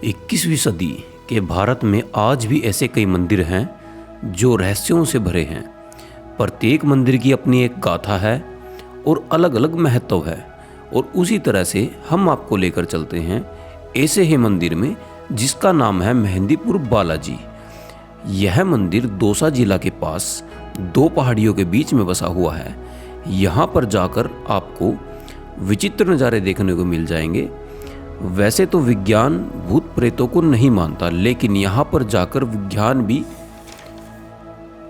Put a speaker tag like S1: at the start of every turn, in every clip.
S1: इक्कीसवीं सदी के भारत में आज भी ऐसे कई मंदिर हैं जो रहस्यों से भरे हैं। प्रत्येक मंदिर की अपनी एक गाथा है और अलग अलग महत्व है। और उसी तरह से हम आपको लेकर चलते हैं ऐसे ही मंदिर में जिसका नाम है मेहंदीपुर बालाजी। यह मंदिर दौसा जिला के पास दो पहाड़ियों के बीच में बसा हुआ है। यहाँ पर जाकर आपको विचित्र नज़ारे देखने को मिल जाएंगे। वैसे तो विज्ञान भूत प्रेतों को नहीं मानता, लेकिन यहाँ पर जाकर विज्ञान भी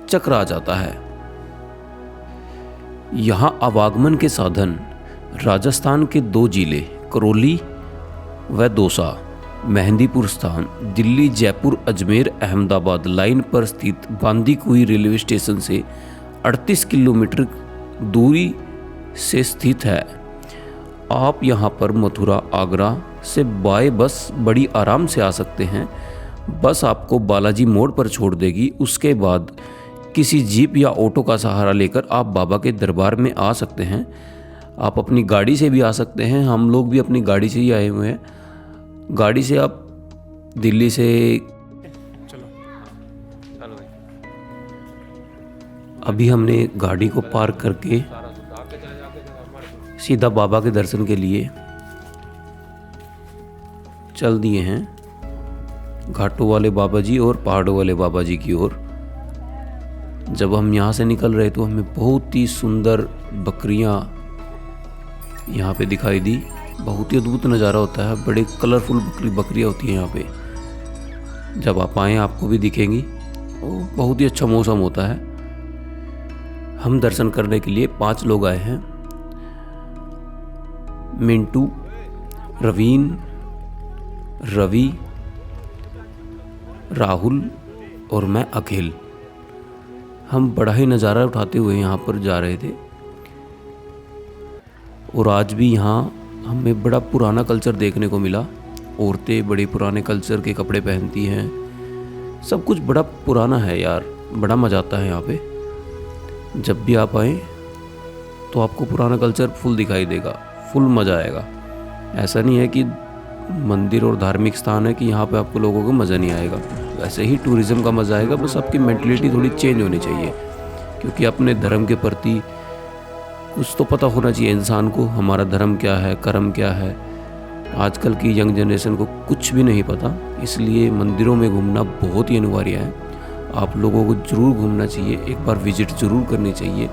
S1: चकरा जाता है। यहाँ आवागमन के साधन राजस्थान के दो जिले करौली व दौसा, मेहंदीपुर स्थान दिल्ली, जयपुर, अजमेर, अहमदाबाद लाइन पर स्थित बांदीकुई रेलवे स्टेशन से 38 किलोमीटर दूरी से स्थित है। आप यहाँ पर मथुरा, आगरा से बाय बस बड़ी आराम से आ सकते हैं। बस आपको बालाजी मोड़ पर छोड़ देगी। उसके बाद किसी जीप या ऑटो का सहारा लेकर आप बाबा के दरबार में आ सकते हैं। आप अपनी गाड़ी से भी आ सकते हैं। हम लोग भी अपनी गाड़ी से ही आए हुए हैं। गाड़ी से आप दिल्ली से अभी हमने गाड़ी को पार्क करके सीधा बाबा के दर्शन के लिए चल दिए हैं, घाटों वाले बाबा जी और पहाड़ों वाले बाबा जी की ओर। जब हम यहाँ से निकल रहे तो हमें बहुत ही सुंदर बकरियाँ यहाँ पे दिखाई दी। बहुत ही अद्भुत नज़ारा होता है। बड़े कलरफुल बकरियाँ होती हैं यहाँ पे। जब आप आएँ आपको भी दिखेंगी। और बहुत ही अच्छा मौसम होता है। हम दर्शन करने के लिए 5 लोग आए हैं। मिंटू, रवीन, रवि, राहुल और मैं अखिल। हम बड़ा ही नज़ारा उठाते हुए यहाँ पर जा रहे थे। और आज भी यहाँ हमें बड़ा पुराना कल्चर देखने को मिला। औरतें बड़े पुराने कल्चर के कपड़े पहनती हैं। सब कुछ बड़ा पुराना है यार। बड़ा मज़ा आता है यहाँ पे। जब भी आप आएँ तो आपको पुराना कल्चर फुल दिखाई देगा, फुल मज़ा आएगा। ऐसा नहीं है कि मंदिर और धार्मिक स्थान है कि यहाँ पे आपको लोगों को मज़ा नहीं आएगा। वैसे ही टूरिज़्म का मज़ा आएगा। बस आपकी मेंटलिटी थोड़ी चेंज होनी चाहिए, क्योंकि अपने धर्म के प्रति कुछ तो पता होना चाहिए इंसान को। हमारा धर्म क्या है, कर्म क्या है। आजकल की यंग जनरेशन को कुछ भी नहीं पता। इसलिए मंदिरों में घूमना बहुत ही अनिवार्य है। आप लोगों को ज़रूर घूमना चाहिए, एक बार विजिट ज़रूर करनी चाहिए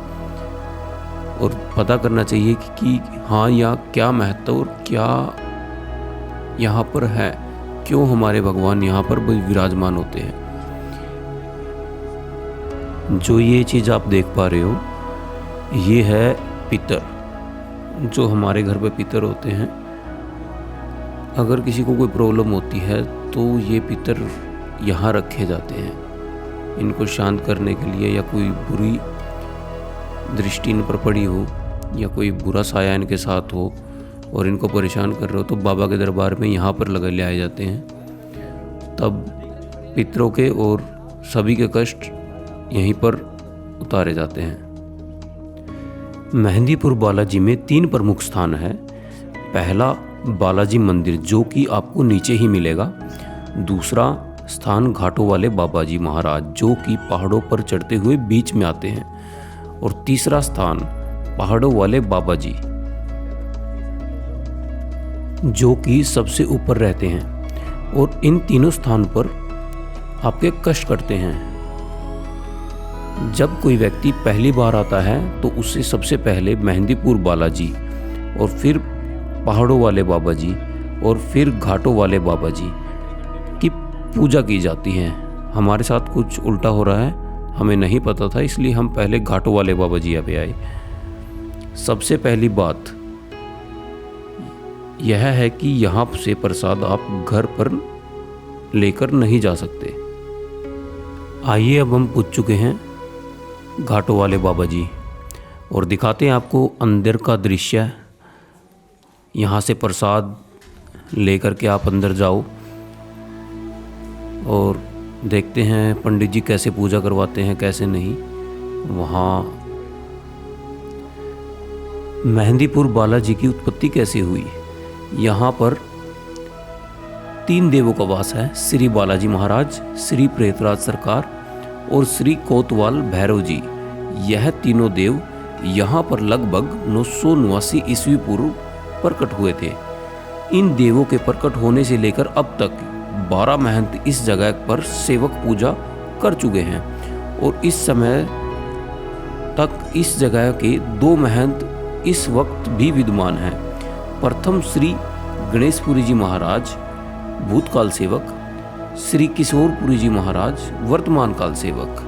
S1: और पता करना चाहिए कि हाँ यहाँ क्या महत्व और क्या यहाँ पर है, क्यों हमारे भगवान यहाँ पर विराजमान होते हैं। जो ये चीज़ आप देख पा रहे हो, ये है पितर। जो हमारे घर पे पितर होते हैं, अगर किसी को कोई प्रॉब्लम होती है तो ये पितर यहाँ रखे जाते हैं। इनको शांत करने के लिए, या कोई बुरी दृष्टि इन पर पड़ी हो या कोई बुरा साया इनके साथ हो और इनको परेशान कर रहे हो, तो बाबा के दरबार में यहाँ पर ले आए जाते हैं। तब पितरों के और सभी के कष्ट यहीं पर उतारे जाते हैं। मेहंदीपुर बालाजी में 3 प्रमुख स्थान है। पहला बालाजी मंदिर, जो कि आपको नीचे ही मिलेगा। दूसरा स्थान घाटों वाले बाबा जी महाराज, जो कि पहाड़ों पर चढ़ते हुए बीच में आते हैं। और तीसरा स्थान पहाड़ों वाले बाबा जी, जो कि सबसे ऊपर रहते हैं और इन तीनों स्थान पर आपके कष्ट करते हैं। जब कोई व्यक्ति पहली बार आता है तो उससे सबसे पहले मेहंदीपुर बालाजी और फिर पहाड़ों वाले बाबा जी और फिर घाटों वाले बाबा जी की पूजा की जाती है। हमारे साथ कुछ उल्टा हो रहा है, हमें नहीं पता था, इसलिए हम पहले घाटों वाले बाबा जी यहाँ पे आए। सबसे पहली बात यह है कि यहाँ से प्रसाद आप घर पर लेकर नहीं जा सकते। आइए अब हम पूछ चुके हैं घाटों वाले बाबा जी और दिखाते हैं आपको अंदर का दृश्य। यहाँ से प्रसाद लेकर के आप अंदर जाओ और देखते हैं पंडित जी कैसे पूजा करवाते हैं, कैसे नहीं। वहाँ मेहंदीपुर बालाजी की उत्पत्ति कैसे हुई। यहाँ पर 3 देवों का वास है, श्री बालाजी महाराज, श्री प्रेतराज सरकार और श्री कोतवाल भैरव जी। यह तीनों देव यहाँ पर लगभग 989 ईस्वी पूर्व प्रकट हुए थे। इन देवों के प्रकट होने से लेकर अब तक 12 महंत इस जगह पर सेवक पूजा कर चुके हैं और इस समय तक इस जगह के 2 महंत इस वक्त भी विद्यमान हैं। प्रथम श्री गणेशपुरी जी महाराज भूतकाल सेवक, श्री किशोरपुरी जी महाराज वर्तमान काल सेवक।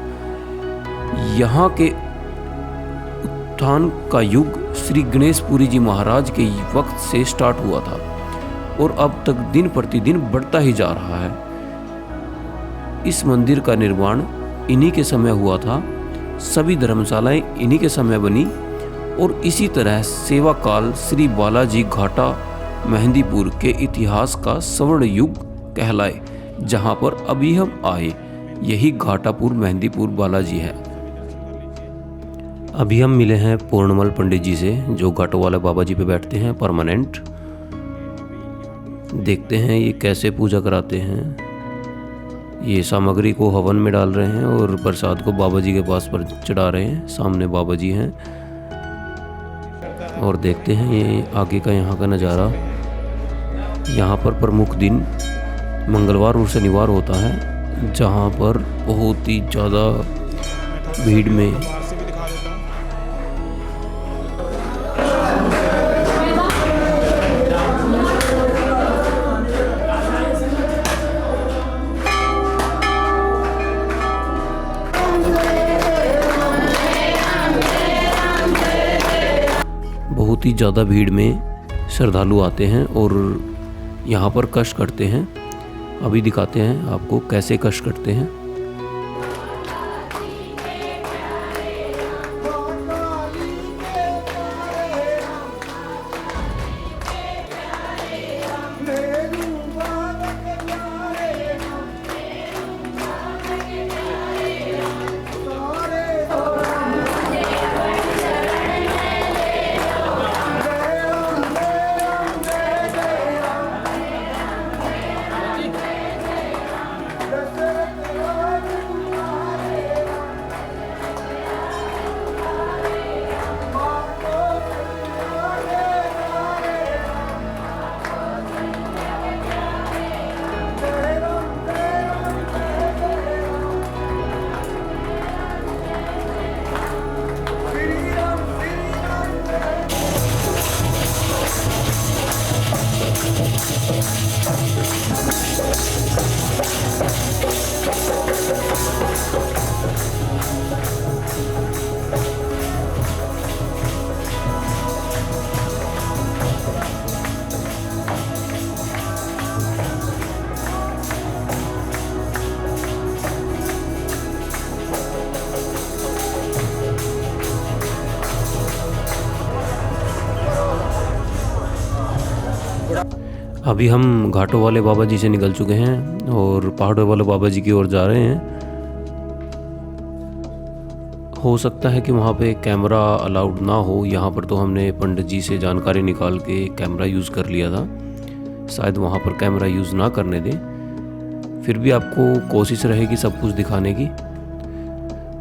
S1: यहाँ के उत्थान का युग श्री गणेशपुरी जी महाराज के वक्त से स्टार्ट हुआ था और अब तक दिन प्रतिदिन बढ़ता ही जा रहा है। इस मंदिर का निर्माण इन्हीं के समय हुआ था, सभी धर्मशालाएं इन्हीं के समय बनी और इसी तरह सेवा काल श्री बालाजी घाटा मेहंदीपुर के इतिहास का स्वर्ण युग कहलाए। जहां पर अभी हम आए यही घाटापुर मेहंदीपुर बालाजी है। अभी हम मिले हैं पूर्णमल पंडित जी से, जो घाटों वाले बाबा जी पे बैठते हैं परमानेंट। देखते हैं ये कैसे पूजा कराते हैं। ये सामग्री को हवन में डाल रहे हैं और प्रसाद को बाबा जी के पास पर चढ़ा रहे हैं। सामने बाबा जी हैं और देखते हैं ये आगे का यहाँ का नज़ारा। यहाँ पर प्रमुख दिन मंगलवार और शनिवार होता है, जहाँ पर बहुत ही ज़्यादा भीड़ में श्रद्धालु आते हैं और यहाँ पर कष्ट करते हैं। अभी दिखाते हैं आपको कैसे कष्ट करते हैं। अभी हम घाटों वाले बाबा जी से निकल चुके हैं और पहाड़ों वाले बाबा जी की ओर जा रहे हैं। हो सकता है कि वहाँ पे कैमरा अलाउड ना हो। यहाँ पर तो हमने पंडित जी से जानकारी निकाल के कैमरा यूज़ कर लिया था, शायद वहाँ पर कैमरा यूज़ ना करने दें। फिर भी आपको कोशिश रहेगी सब कुछ दिखाने की।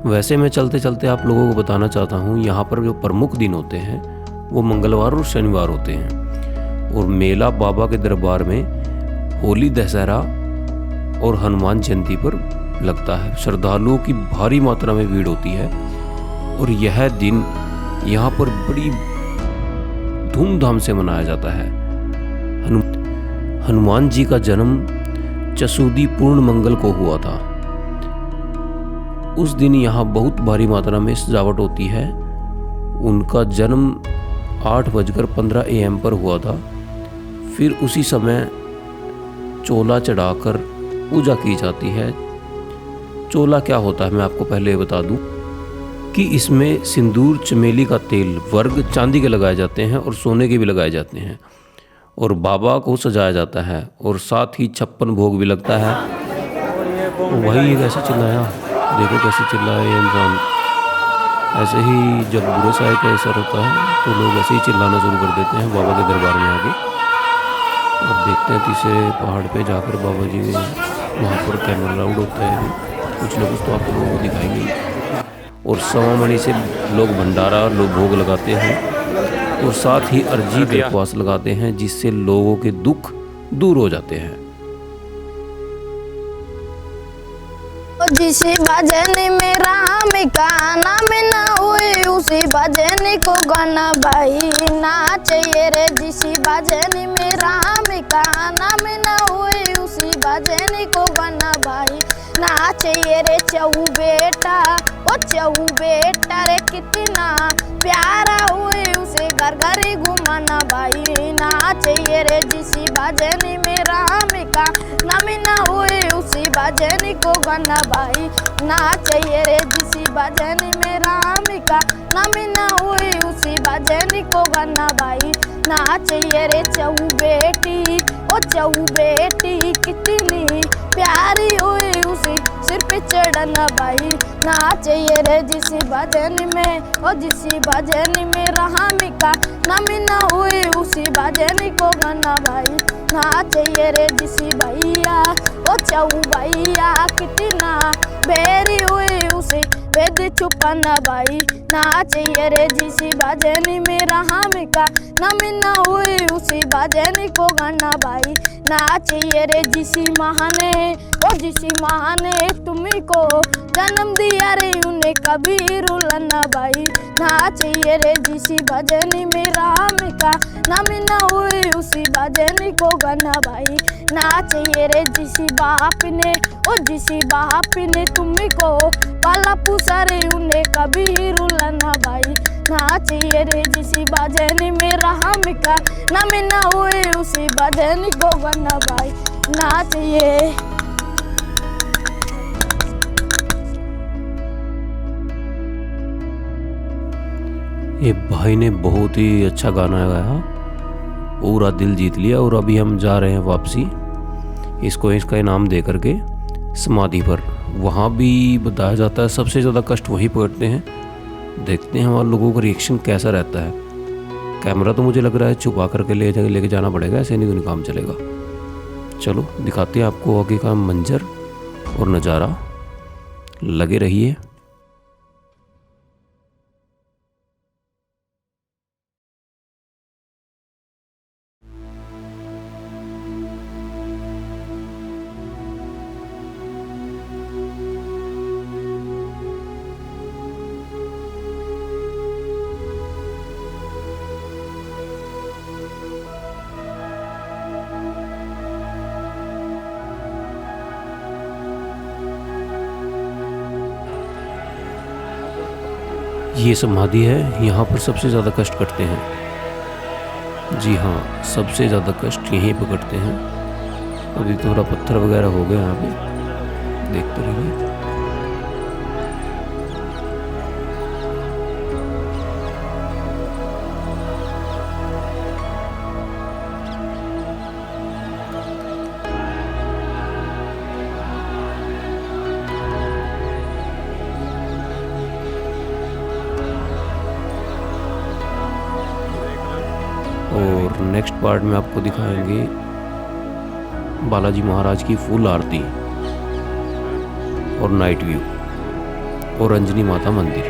S1: वैसे मैं चलते चलते आप लोगों को बताना चाहता हूँ, यहाँ पर जो प्रमुख दिन होते हैं वो मंगलवार और शनिवार होते हैं और मेला बाबा के दरबार में होली, दशहरा और हनुमान जयंती पर लगता है। श्रद्धालुओं की भारी मात्रा में भीड़ होती है और यह दिन यहाँ पर बड़ी धूमधाम से मनाया जाता है। हनुमान जी का जन्म चसुदी पूर्ण मंगल को हुआ था। उस दिन यहाँ बहुत भारी मात्रा में सजावट होती है। उनका जन्म 8:15 AM पर हुआ था। फिर उसी समय चोला चढ़ाकर पूजा की जाती है। चोला क्या होता है मैं आपको पहले बता दूं कि इसमें सिंदूर, चमेली का तेल, वर्ग चांदी के लगाए जाते हैं और सोने के भी लगाए जाते हैं और बाबा को सजाया जाता है और साथ ही 56 भोग भी लगता है। वही कैसे चिल्लाया, देखो कैसे चिल्लाया ये इंसान। ऐसे ही जब बुरे साय का असर होता है तो लोग ऐसे ही चिल्लाना शुरू कर देते हैं बाबा के दरबार में आके। अब देखते हैं तीसरे पहाड़ पे जाकर बाबा जी वहाँ पर कैमरा अलाउड होता है, कुछ ना कुछ तो आप लोगों को दिखाएंगे। और 1.25 से लोग भंडारा लोग भोग लगाते हैं और साथ ही अर्जी ब्रेकफास्ट लगाते हैं जिससे लोगों के दुख दूर हो जाते हैं।
S2: जिस भजन में राम का नाम ना हुए उसी भजन को गाना भाई नाचिए रे। जिस भजन में राम का नाम ना हुए उसी भजन को गाना भाई नाचिए रे। चऊ बेटा ओ चऊ बेटा रे कितना प्यारा हुए उसे घर घर घुमाना भाई नाचिए रे। जिस भजन में राम का नाम ना हुए उसी भजन को गाना भाई नाचिए रे। जिस भजन में राम का नाम ना हुए उसी भजन को गाना भाई नाचिए रे। चऊ बेटी ओ चऊ बेटी कितनी प्यारी हुई उसी सिर पे चढ़ना भाई नाचिए रे। जिस भजन में ओ जिस भजन में राम का नाम ना हुए उसी भजन को गाना भाई नाचिए रे। जिस भैया ओ चऊ भैया कितना बेरी हुई उसे वेद छुपाना भाई नाचिए रे। जिस भजन में राम का नाम ना हुए उसी भजन को गाना भाई नाचिए रे। जिस महाने ओ जिस महाने तुमको जन्म दिया रे उन्हें कभी रुलाना भाई नाचिए रे। जिस भजन में राम का नाम ना हुए उसी भजन को गाना भाई नाचिए रे। जिस बाप ने ओ जिस बाप ने तुमको पाला पूछा रे उन्हें कभी रुलाना भाई नाचिए रे। जिस भजन में राम का नाम ना हुए उसी भजन को गाना भाई नाचिए।
S1: ये भाई ने बहुत ही अच्छा गाना गाया, पूरा दिल जीत लिया। और अभी हम जा रहे हैं वापसी इसको इसका इनाम दे करके समाधि पर। वहाँ भी बताया जाता है सबसे ज़्यादा कष्ट वही पकड़ते हैं। देखते हैं हमारे लोगों का रिएक्शन कैसा रहता है। कैमरा तो मुझे लग रहा है छुपा करके लेके जाना पड़ेगा, ऐसे नहीं काम चलेगा। चलो दिखाते हैं आपको आगे का मंजर और नज़ारा, लगे रहिए। ये समाधि है, यहाँ पर सबसे ज़्यादा कष्ट करते हैं। जी हाँ, सबसे ज़्यादा कष्ट यहीं पर करते हैं। अभी थोड़ा पत्थर वगैरह हो गया यहाँ पे, देखते रहिए। और नेक्स्ट पार्ट में आपको दिखाएंगे बालाजी महाराज की फुल आरती और नाइट व्यू और अंजनी माता मंदिर।